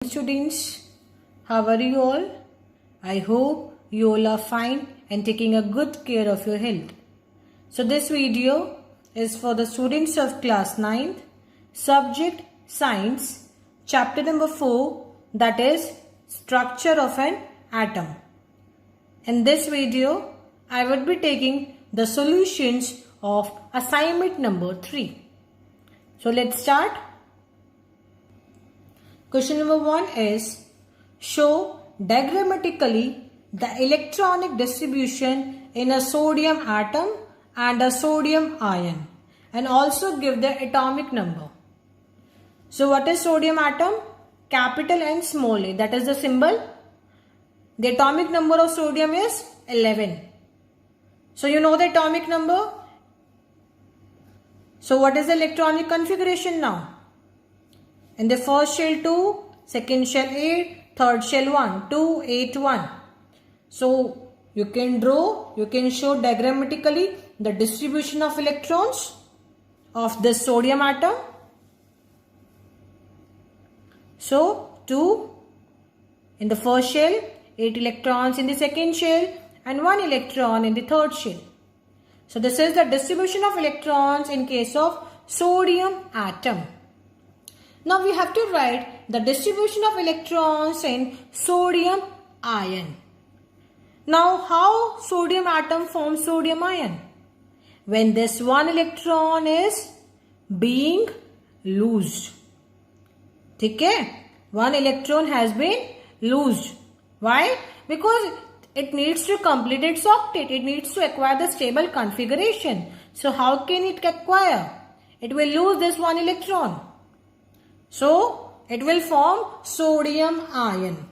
Students, how are you all? I hope you all are fine and taking a good care of your health. So this video is for the students of class 9th, subject science, chapter number 4, that is structure of an atom. In this video, I would be taking the solutions of assignment number 3. So let's start. Question number 1 is, show diagrammatically the electronic distribution in a sodium atom and a sodium ion, and also give the atomic number. So what is sodium atom? Capital and small a, that is the symbol. The atomic number of sodium is 11. So you know the atomic number. So what is the electronic configuration now? In the first shell 2, second shell 8, third shell 1, 2, 8, 1. So you can show diagrammatically the distribution of electrons of this sodium atom. So 2 in the first shell, 8 electrons in the second shell and 1 electron in the third shell. So this is the distribution of electrons in case of sodium atom. Now we have to write the distribution of electrons in sodium ion. Now how sodium atom forms sodium ion? When this one electron is being loosed. Okay? One electron has been loosed. Why? Because it needs to complete its octet. It needs to acquire the stable configuration. So how can it acquire? It will lose this one electron. So, it will form sodium ion.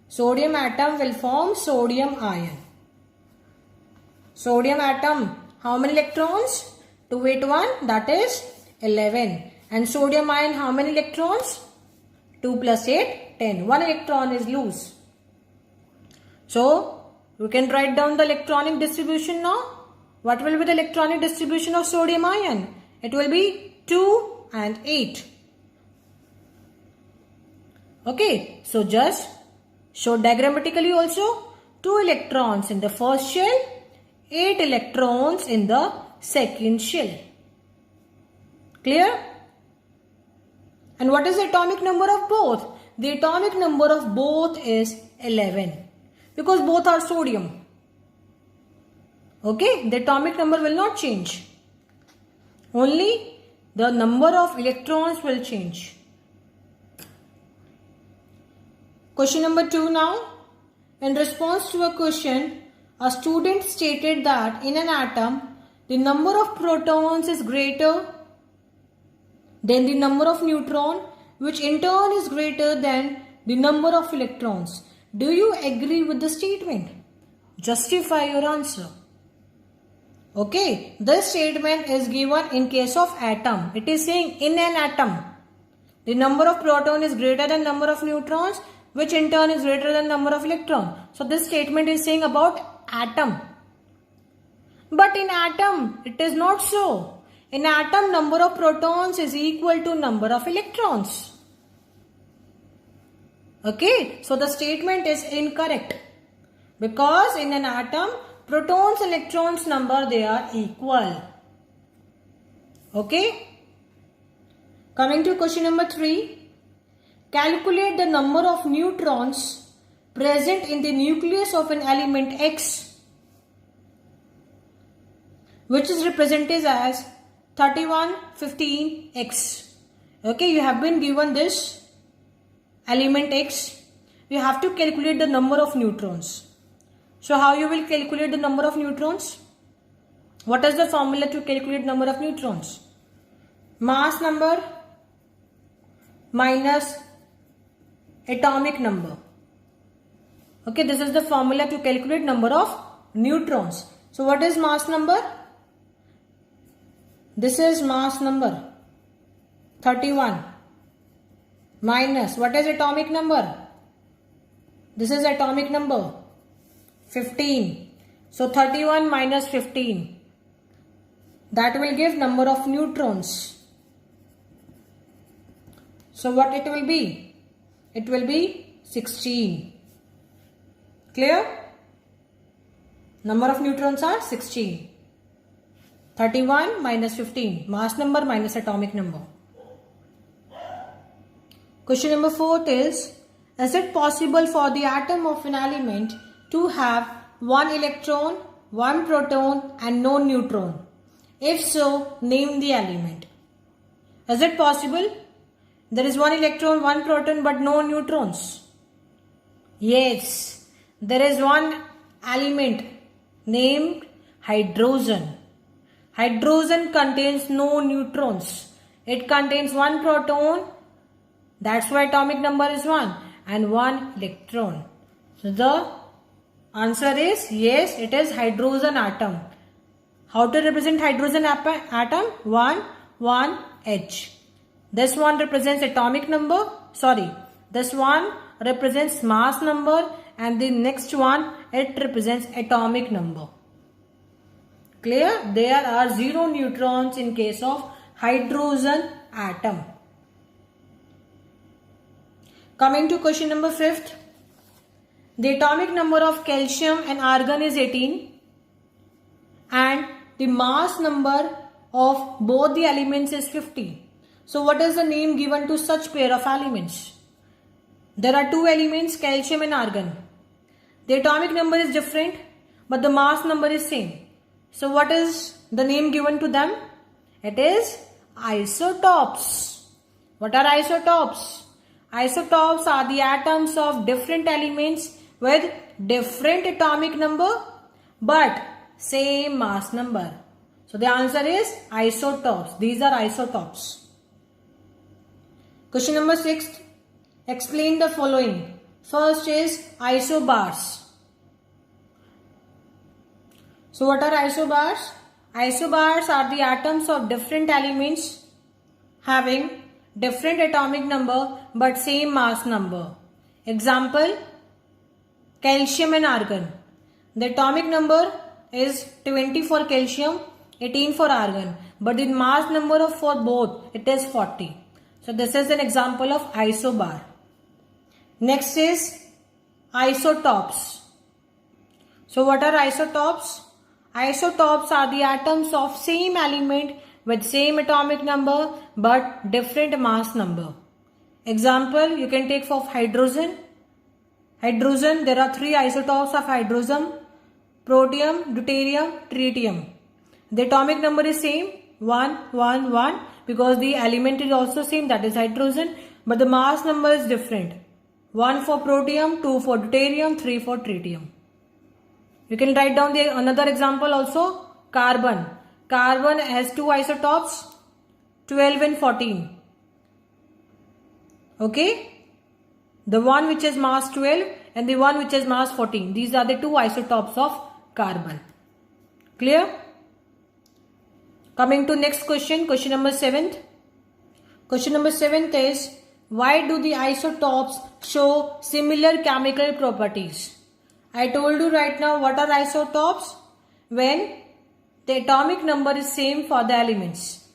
Sodium atom will form sodium ion. Sodium atom, how many electrons? 2, 8, 1, that is 11. And sodium ion, how many electrons? 2 plus 8, 10. 1 electron is loose. So, you can write down the electronic distribution now. What will be the electronic distribution of sodium ion? It will be 2 and 8. Okay, so just show diagrammatically also 2 electrons in the first shell, 8 electrons in the second shell. Clear? And what is the atomic number of both? The atomic number of both is 11 because both are sodium. Okay, the atomic number will not change. Only the number of electrons will change. Question number 2 now. In response to a question, a student stated that in an atom, the number of protons is greater than the number of neutrons, which in turn is greater than the number of electrons. Do you agree with the statement? Justify your answer. Okay, this statement is given in case of atom. It is saying in an atom, the number of protons is greater than number of neutrons, which in turn is greater than number of electrons. So this statement is saying about atom. But in atom, it is not so. In atom, number of protons is equal to number of electrons. Okay, so the statement is incorrect. Because in an atom, protons and electrons number, they are equal. Okay. Coming to question number 3. Calculate the number of neutrons present in the nucleus of an element X, which is represented as 3115X. Okay, you have been given this element X. You have to calculate the number of neutrons. So how you will calculate the number of neutrons? What is the formula to calculate number of neutrons? Mass number minus atomic number. Okay, this is the formula to calculate number of neutrons. So what is mass number? This is mass number 31 minus what is atomic number? This is atomic number 15. So 31 minus 15, that will give number of neutrons. So what it will be? It will be 16. Clear? Number of neutrons are 16. 31 minus 15. Mass number minus atomic number. Question number 4 is it possible for the atom of an element to have one electron, one proton and no neutron? If so, name the element. Is it possible? There is one electron, one proton but no neutrons. Yes, there is one element named hydrogen. Hydrogen contains no neutrons. It contains one proton, that's why atomic number is 1, and one electron. So the answer is yes, it is hydrogen atom. How to represent hydrogen atom? 1, 1, H. This one represents atomic number. This one represents mass number, and the next one, it represents atomic number. Clear? There are 0 neutrons in case of hydrogen atom. Coming to question number 5th. The atomic number of calcium and argon is 18 and the mass number of both the elements is 50. So what is the name given to such pair of elements? There are 2 elements, calcium and argon. The atomic number is different but the mass number is same. So what is the name given to them? It is isotopes. What are isotopes? Isotopes are the atoms of different elements with different atomic number but same mass number. So the answer is isotopes. These are isotopes. Question number 6. Explain the following. First is isobars. So what are isobars? Isobars are the atoms of different elements having different atomic number but same mass number. Example, calcium and argon. The atomic number is 20 for calcium, 18 for argon, but the mass number for both, it is 40. So this is an example of isobar. Next is isotopes. So what are isotopes? Isotopes are the atoms of same element with same atomic number but different mass number. Example, you can take for hydrogen. Hydrogen, there are 3 isotopes of hydrogen: protium, deuterium, tritium. The atomic number is same, 1, 1, 1, because the element is also same, that is hydrogen, but the mass number is different. 1 for protium, 2 for deuterium, 3 for tritium. You can write down another example also, carbon. Carbon has 2 isotopes, 12 and 14. Okay? The one which is mass 12 and the one which is mass 14. These are the 2 isotopes of carbon. Clear? Coming to next question, question number 7th. Question number 7th is, why do the isotopes show similar chemical properties? I told you right now what are isotopes? When the atomic number is same for the elements.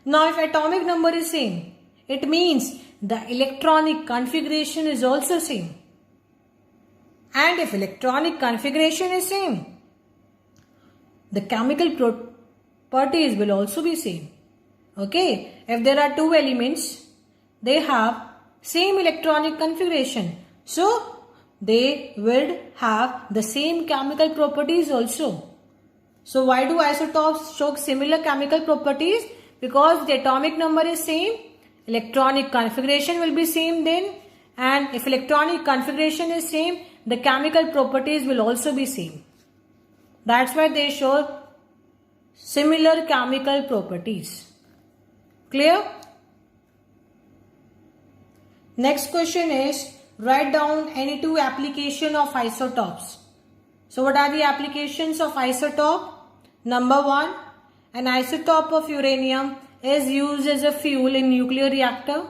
Now if atomic number is same, it means the electronic configuration is also same. And if electronic configuration is same, the chemical properties will also be same. Okay, if there are 2 elements, they have same electronic configuration. So they will have the same chemical properties also. So why do isotopes show similar chemical properties? Because the atomic number is same, electronic configuration will be same then, and if electronic configuration is same, the chemical properties will also be same. That's why they show similar chemical properties. Clear? Next question is, write down any 2 applications of isotopes. So what are the applications of isotope? Number 1, an isotope of uranium is used as a fuel in nuclear reactor.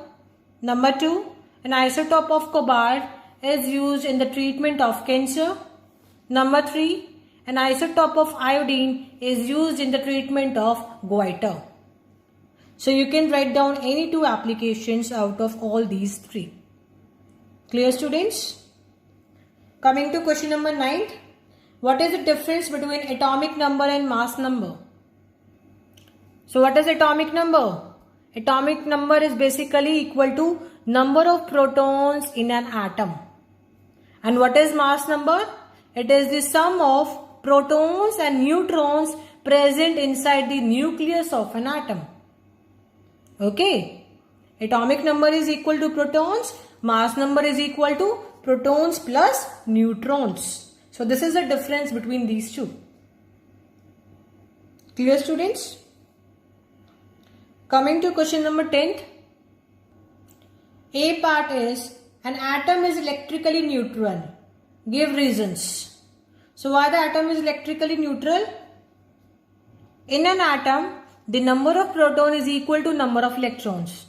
Number 2, an isotope of cobalt is used in the treatment of cancer. Number 3, an isotope of iodine is used in the treatment of goiter. So you can write down any 2 applications out of all these 3. Clear, students? Coming to question number 9. What is the difference between atomic number and mass number? So what is atomic number? Atomic number is basically equal to number of protons in an atom. And what is mass number? It is the sum of protons and neutrons present inside the nucleus of an atom. Okay. Atomic number is equal to protons. Mass number is equal to protons plus neutrons. So this is the difference between these two. Clear, students? Coming to question number 10. A part is an atom is electrically neutral. Give reasons. So why the atom is electrically neutral? In an atom, the number of protons is equal to number of electrons.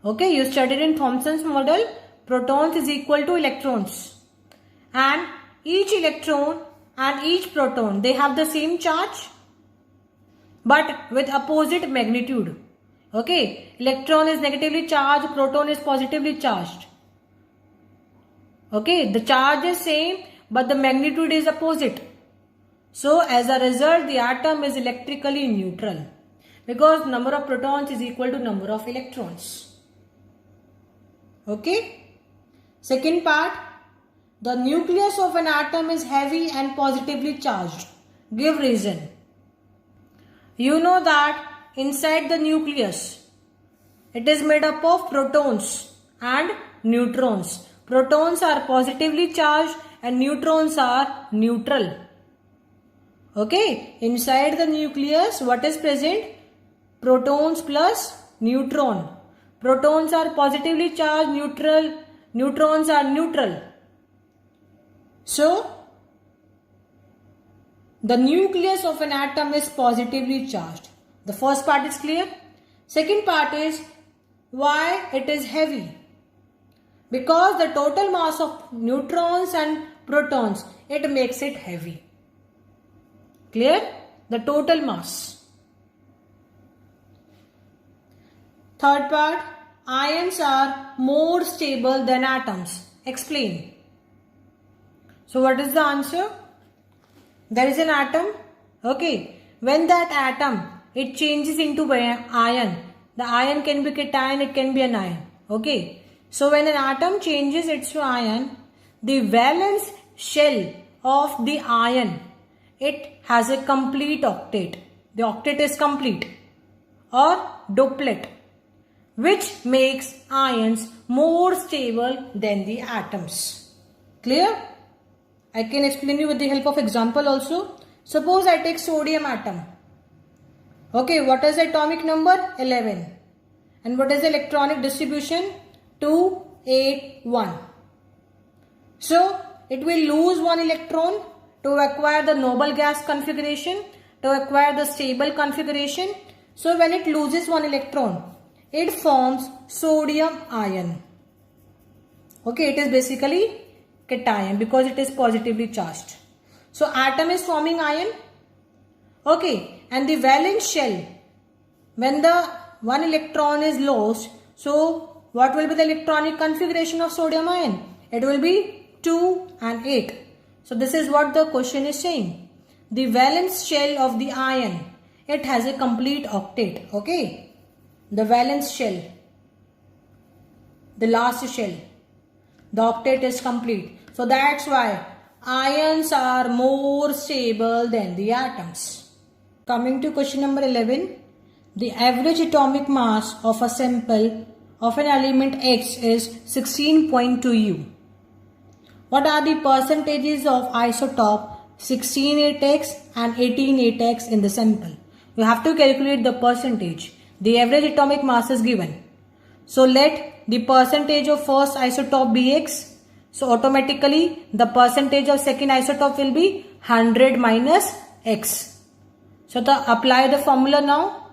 Okay, you studied in Thomson's model, protons is equal to electrons. And each electron and each proton, they have the same charge but with opposite magnitude. Okay, electron is negatively charged, proton is positively charged. Okay, the charge is same but the magnitude is opposite. So as a result, the atom is electrically neutral because number of protons is equal to number of electrons. Okay. Second part, the nucleus of an atom is heavy and positively charged. Give reason. You know that inside the nucleus, it is made up of protons and neutrons. Protons are positively charged and neutrons are neutral. Okay, inside the nucleus, what is present? Protons plus neutron. Protons are positively charged, neutrons are neutral. So, the nucleus of an atom is positively charged. The first part is clear. Second part is why it is heavy. Because the total mass of neutrons and protons, it makes it heavy. Clear? The total mass. Third part, ions are more stable than atoms. Explain. So what is the answer? There is an atom. Okay. When that atom, it changes into ion. The ion can be cation, it can be an ion. Okay. So when an atom changes its to ion, the valence shell of the ion, it has a complete octet. The octet is complete or duplet, which makes ions more stable than the atoms. Clear? I can explain you with the help of example also. Suppose I take sodium atom. Okay, what is the atomic number? 11. And what is the electronic distribution? 2, 8, 1. So, it will lose one electron to acquire the noble gas configuration, to acquire the stable configuration. So, when it loses one electron, it forms sodium ion. Okay, it is basically cation because it is positively charged. So, atom is forming ion. Okay, and the valence shell, when the one electron is lost, so what will be the electronic configuration of sodium ion? It will be 2 and 8. So this is what the question is saying. The valence shell of the ion, it has a complete octet. Okay. The valence shell, the last shell, the octet is complete. So that's why ions are more stable than the atoms. Coming to question number 11. The average atomic mass of a sample of an element X is 16.2 U. What are the percentages of isotope 16-8X and 18-8X in the sample? You have to calculate the percentage. The average atomic mass is given. So let the percentage of first isotope be X. So automatically the percentage of second isotope will be 100 minus X. So apply the formula now.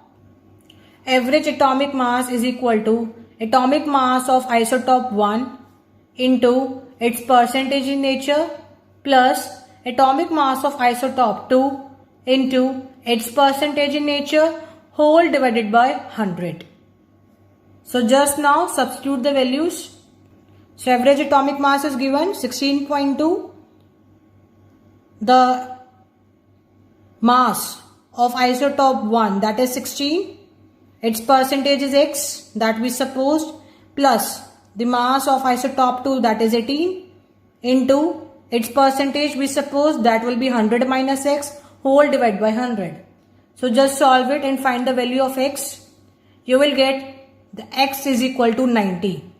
Average atomic mass is equal to atomic mass of isotope 1 into its percentage in nature plus atomic mass of isotope 2 into its percentage in nature whole divided by 100. So just now substitute the values. So average atomic mass is given 16.2. The mass of isotope 1, that is 16. Its percentage is X, that we supposed, plus the mass of isotope 2, that is 18, into its percentage we suppose, that will be 100 minus X whole divided by 100. So just solve it and find the value of X. You will get the X is equal to 90.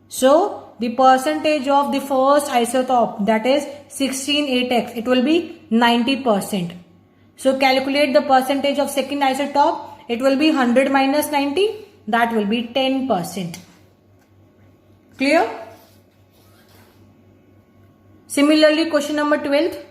So the percentage of the first isotope, that is 16.8X, it will be 90%. So calculate the percentage of second isotope. It will be 100 minus 90, that will be 10%. Clear? Similarly, question number 12.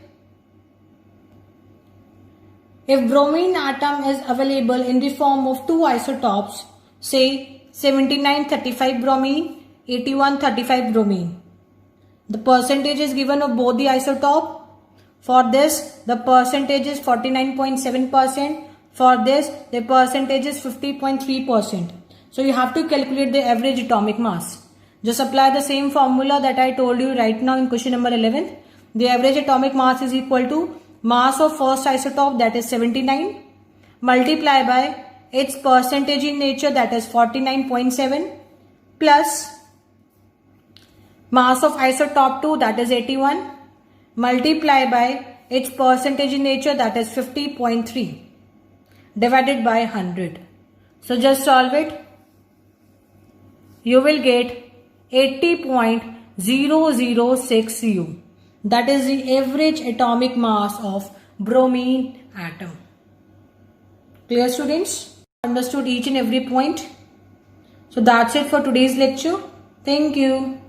If bromine atom is available in the form of two isotopes, say 7935 bromine, 8135 bromine, the percentage is given of both the isotope. For this, the percentage is 49.7%. For this, the percentage is 50.3%. So you have to calculate the average atomic mass. Just apply the same formula that I told you right now in question number 11. The average atomic mass is equal to mass of first isotope, that is 79, multiply by its percentage in nature, that is 49.7, plus mass of isotope 2, that is 81, multiply by its percentage in nature, that is 50.3, divided by 100. So just solve it. You will get 80.006 U. That is the average atomic mass of bromine atom. Clear, students? Understood each and every point? So that's it for today's lecture. Thank you.